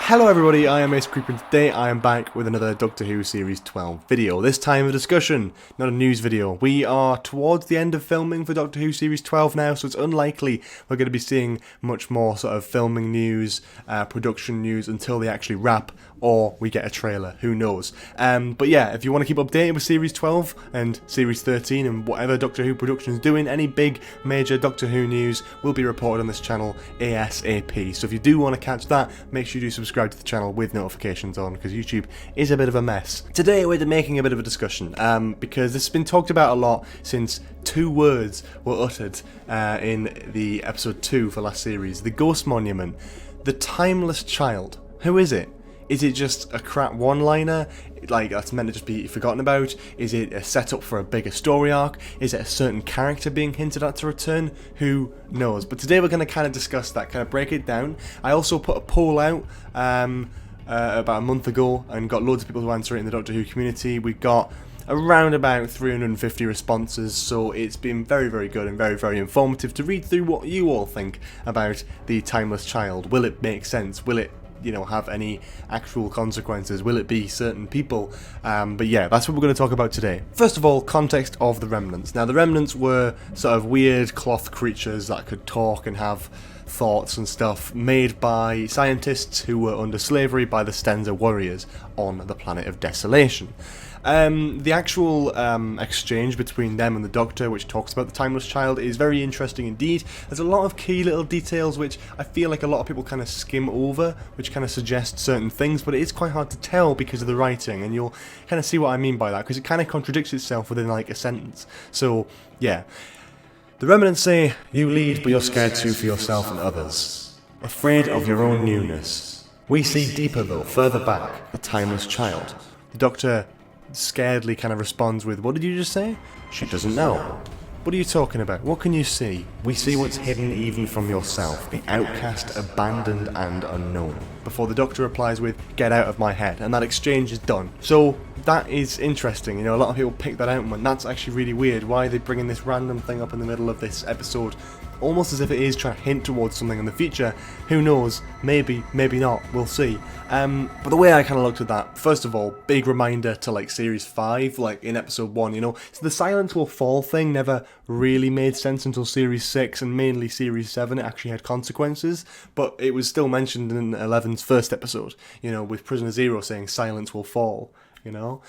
Hello everybody, I am McCrory and today I am back with another Doctor Who Series 12 video. This time a discussion, not a news video. We are towards the end of filming for Doctor Who Series 12 now, so it's unlikely we're going to be seeing much more sort of filming news, production news until they actually wrap, or we get a trailer, who knows. But yeah, if you want to keep updated with Series 12 and Series 13 and whatever Doctor Who production is doing, any big major Doctor Who news will be reported on this channel ASAP. So if you do want to catch that, make sure you do subscribe to the channel with notifications on, because YouTube is a bit of a mess. Today we're making a bit of a discussion, because this has been talked about a lot since two words were uttered in the episode 2 for last series. The Ghost Monument. The Timeless Child. Who is it? Is it just a crap one-liner, like that's meant to just be forgotten about? Is it a setup for a bigger story arc? Is it a certain character being hinted at to return? Who knows? But today we're going to kind of discuss that, kind of break it down. I also put a poll out about a month ago and got loads of people to answer it in the Doctor Who community. We got around about 350 responses, so it's been very, very good and very, very informative to read through what you all think about the Timeless Child. Will it make sense? Will it, you know, have any actual consequences? Will it be certain people? But yeah, that's what we're going to talk about today. First of all, context of the Remnants. Now, the Remnants were sort of weird cloth creatures that could talk and have thoughts and stuff, made by scientists who were under slavery by the Stenza warriors on the planet of Desolation. The actual exchange between them and the Doctor, which talks about the Timeless Child, is very interesting indeed. There's a lot of key little details which I feel like a lot of people kind of skim over, which kind of suggest certain things, but it is quite hard to tell because of the writing, and you'll kind of see what I mean by that, because it kind of contradicts itself within like a sentence. So, yeah. The Remnants say, "You lead, but you're scared too for yourself and others. Afraid of your own newness. We see deeper though, further back, the Timeless Child." The Doctor scaredly kind of responds with, "What did you just say?" "She doesn't know." "What are you talking about? What can you see?" "We see what's hidden even from yourself, the outcast, abandoned and unknown." Before the Doctor replies with, "Get out of my head," and that exchange is done. So that is interesting. You know, a lot of people pick that out and went, that's actually really weird. Why are they bringing this random thing up in the middle of this episode? Almost as if it is trying to hint towards something in the future. Who knows? Maybe, maybe not. We'll see. But the way I kind of looked at that, first of all, big reminder to like Series 5, like in episode 1, you know. So the Silence Will Fall thing never really made sense until Series 6 and mainly Series 7. It actually had consequences, but it was still mentioned in 11's first episode, you know, with Prisoner Zero saying silence will fall, you know.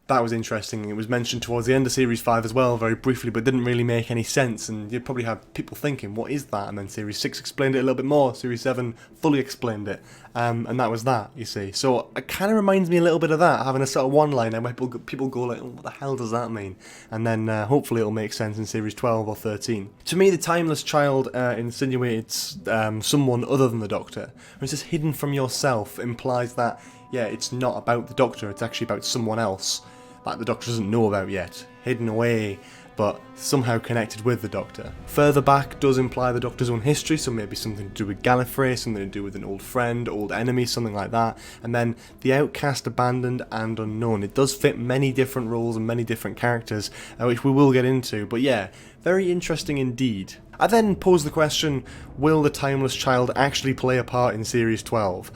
That was interesting. It was mentioned towards the end of Series 5 as well, very briefly, but didn't really make any sense, and you'd probably have people thinking, what is that? And then Series 6 explained it a little bit more, Series 7 fully explained it, and that was that, you see. So it kind of reminds me a little bit of that, having a sort of one-liner where people go like, oh, what the hell does that mean? And then hopefully it'll make sense in Series 12 or 13. To me, the Timeless Child insinuates someone other than the Doctor, whereas this hidden from yourself implies that, yeah, it's not about the Doctor, it's actually about someone else that the Doctor doesn't know about yet, hidden away, but somehow connected with the Doctor. Further back does imply the Doctor's own history, so maybe something to do with Gallifrey, something to do with an old friend, old enemy, something like that. And then the outcast, abandoned and unknown. It does fit many different roles and many different characters, which we will get into, but yeah, very interesting indeed. I then pose the question, will the Timeless Child actually play a part in Series 12?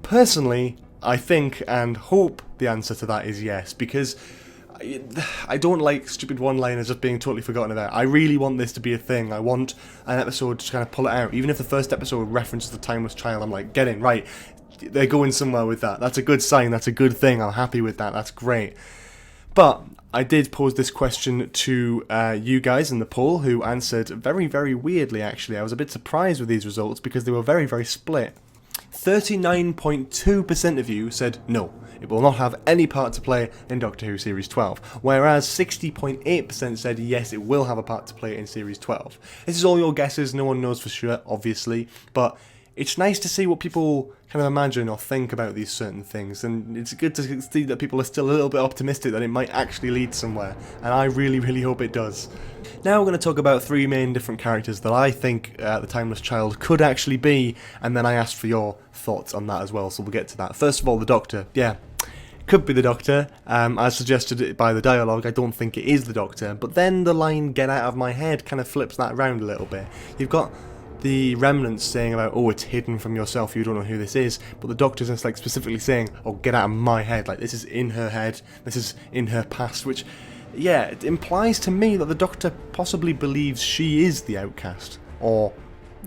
Personally, I think and hope the answer to that is yes, because I don't like stupid one-liners just being totally forgotten about. I really want this to be a thing. I want an episode to kind of pull it out. Even if the first episode references the Timeless Child, I'm like, get in, right, they're going somewhere with that. That's a good sign, that's a good thing, I'm happy with that, that's great. But I did pose this question to you guys in the poll, who answered very, very weirdly, actually. I was a bit surprised with these results because they were very, very split. 39.2% of you said no, it will not have any part to play in Doctor Who Series 12, whereas 60.8% said yes, it will have a part to play in Series 12. This is all your guesses, no one knows for sure, obviously, but it's nice to see what people kind of imagine or think about these certain things, and it's good to see that people are still a little bit optimistic that it might actually lead somewhere, and I really, really hope it does. Now we're going to talk about 3 main different characters that I think the Timeless Child could actually be, and then I asked for your thoughts on that as well, so we'll get to that. First of all, the Doctor. Yeah, could be the Doctor. As suggested it by the dialogue, I don't think it is the Doctor, but then the line "get out of my head" kind of flips that around a little bit. You've got the remnants saying about, oh, it's hidden from yourself, you don't know who this is, but the Doctor's just like specifically saying, oh, get out of my head, like this is in her head, this is in her past, which, yeah, it implies to me that the Doctor possibly believes she is the outcast, or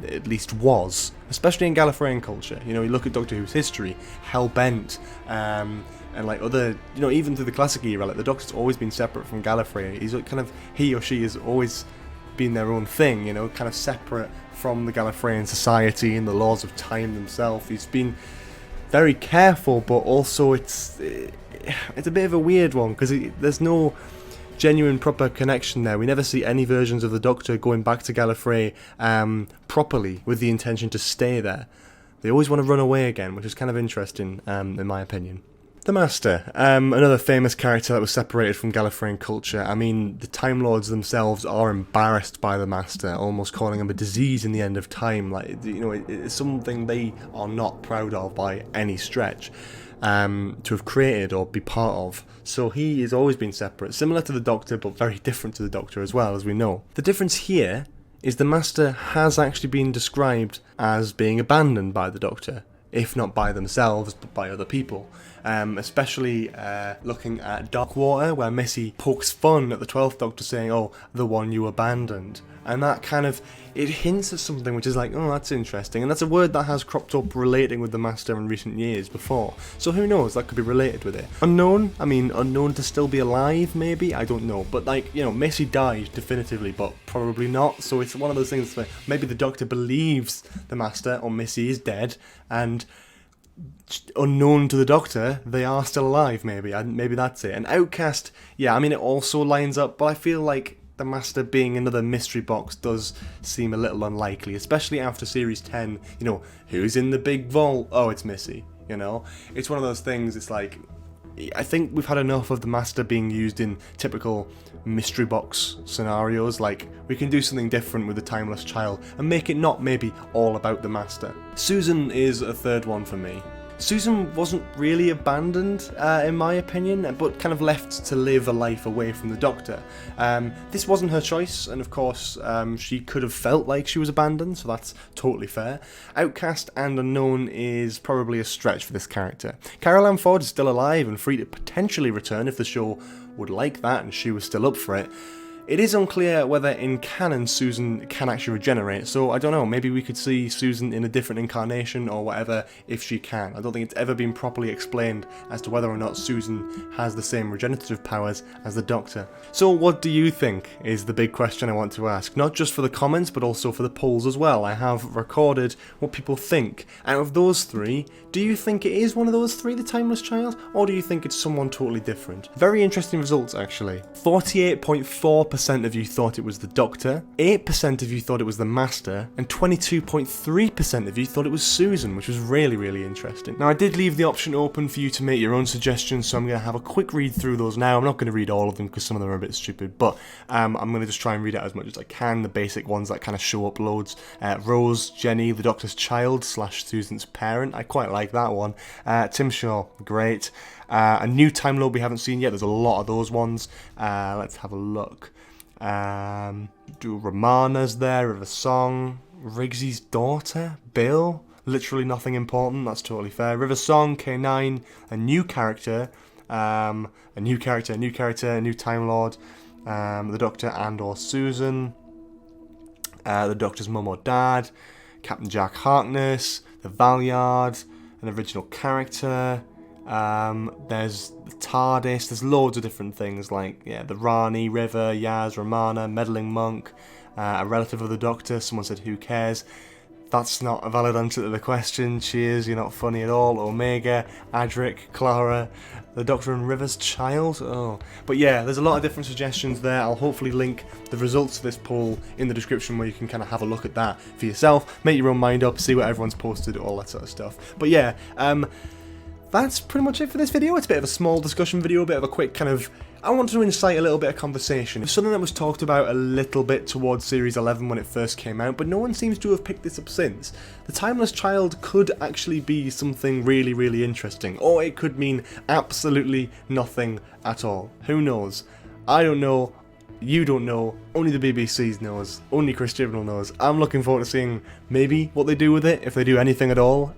at least was, especially in Gallifreyan culture. You know, you look at Doctor Who's history, Hellbent, and like other, you know, even through the classic era, like the Doctor's always been separate from Gallifrey. He's kind of, he or she has always been their own thing, you know, kind of separate from the Gallifreyan society and the laws of time themselves. He's been very careful, but also it's a bit of a weird one, because there's no genuine proper connection there. We never see any versions of the Doctor going back to Gallifrey properly with the intention to stay there. They always want to run away again, which is kind of interesting in my opinion. The Master, another famous character that was separated from Gallifreyan culture. I mean, the Time Lords themselves are embarrassed by the Master, almost calling him a disease in the end of time. Like, you know, it's something they are not proud of by any stretch, to have created or be part of. So he has always been separate, similar to the Doctor, but very different to the Doctor as well, as we know. The difference here is the Master has actually been described as being abandoned by the Doctor, if not by themselves, but by other people. Especially looking at Darkwater, where Missy pokes fun at the 12th Doctor saying, oh, the one you abandoned. And that kind of, it hints at something which is like, oh, that's interesting. And that's a word that has cropped up relating with the Master in recent years before. So who knows, that could be related with it. Unknown? I mean, unknown to still be alive, maybe? I don't know. But like, you know, Missy died definitively, but probably not. So it's one of those things where maybe the Doctor believes the Master or Missy is dead, and unknown to the Doctor, they are still alive, maybe. Maybe that's it. An outcast, yeah, I mean, it also lines up, but I feel like the Master being another mystery box does seem a little unlikely, especially after Series 10, you know, who's in the big vault? Oh, it's Missy, you know? It's one of those things, it's like, I think we've had enough of the Master being used in typical mystery box scenarios. Like, we can do something different with the Timeless Child and make it not maybe all about the Master. Susan is a third one for me. Susan wasn't really abandoned, in my opinion, but kind of left to live a life away from the Doctor. This wasn't her choice, and of course, she could have felt like she was abandoned, so that's totally fair. Outcast and unknown is probably a stretch for this character. Carol Ann Ford is still alive and free to potentially return if the show would like that and she was still up for it. It is unclear whether in canon Susan can actually regenerate, so I don't know, maybe we could see Susan in a different incarnation or whatever if she can. I don't think it's ever been properly explained as to whether or not Susan has the same regenerative powers as the Doctor. So what do you think is the big question I want to ask, not just for the comments but also for the polls as well. I have recorded what people think. Out of those three, do you think it is one of those three, the Timeless Child, or do you think it's someone totally different? Very interesting results actually. 48.4% of you thought it was the Doctor, 8% of you thought it was the Master, and 22.3% of you thought it was Susan, which was really, really interesting. Now, I did leave the option open for you to make your own suggestions, so I'm going to have a quick read through those now. I'm not going to read all of them because some of them are a bit stupid, but I'm going to just try and read out as much as I can, the basic ones that kind of show up loads. Rose, Jenny, the Doctor's child / Susan's parent. I quite like that one. Tim Shaw, great. A new Time Lord we haven't seen yet. There's a lot of those ones. Let's have a look. Do Romana's there, River Song, Riggsy's daughter, Bill, literally nothing important, that's totally fair. River Song, K9, a new character, a new Time Lord, the Doctor and or Susan, the Doctor's mum or dad, Captain Jack Harkness, the Valyard, an original character. There's the TARDIS, there's loads of different things like, yeah, the Rani, River, Yaz, Romana, Meddling Monk, a relative of the Doctor, someone said who cares. That's not a valid answer to the question. Cheers, you're not funny at all. Omega, Adric, Clara, the Doctor and River's child. Oh, but yeah, there's a lot of different suggestions there. I'll hopefully link the results of this poll in the description where you can kind of have a look at that for yourself, make your own mind up, see what everyone's posted, all that sort of stuff. But yeah, that's pretty much it for this video. It's a bit of a small discussion video, a bit of a quick kind of, I want to incite a little bit of conversation. It's something that was talked about a little bit towards Series 11 when it first came out, but no one seems to have picked this up since. The Timeless Child could actually be something really, really interesting, or it could mean absolutely nothing at all. Who knows? I don't know. You don't know, only the BBC knows, only Chris Gjemble knows. I'm looking forward to seeing maybe what they do with it, if they do anything at all.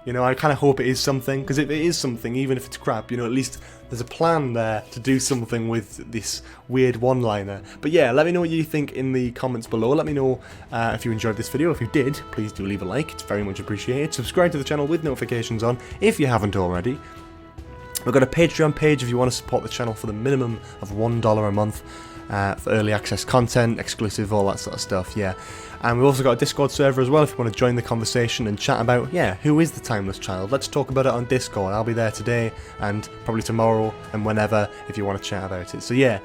You know, I kind of hope it is something, because if it is something, even if it's crap, you know, at least there's a plan there to do something with this weird one-liner. But yeah, let me know what you think in the comments below. Let me know if you enjoyed this video. If you did, please do leave a like. It's very much appreciated. Subscribe to the channel with notifications on if you haven't already. We've got a Patreon page if you want to support the channel for the minimum of $1 a month. For early access content, exclusive, all that sort of stuff, yeah. And we've also got a Discord server as well if you want to join the conversation and chat about, yeah, who is the Timeless Child? Let's talk about it on Discord. I'll be there today and probably tomorrow and whenever if you want to chat about it. So yeah,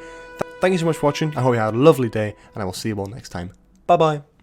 thank you so much for watching. I hope you had a lovely day and I will see you all next time. Bye bye.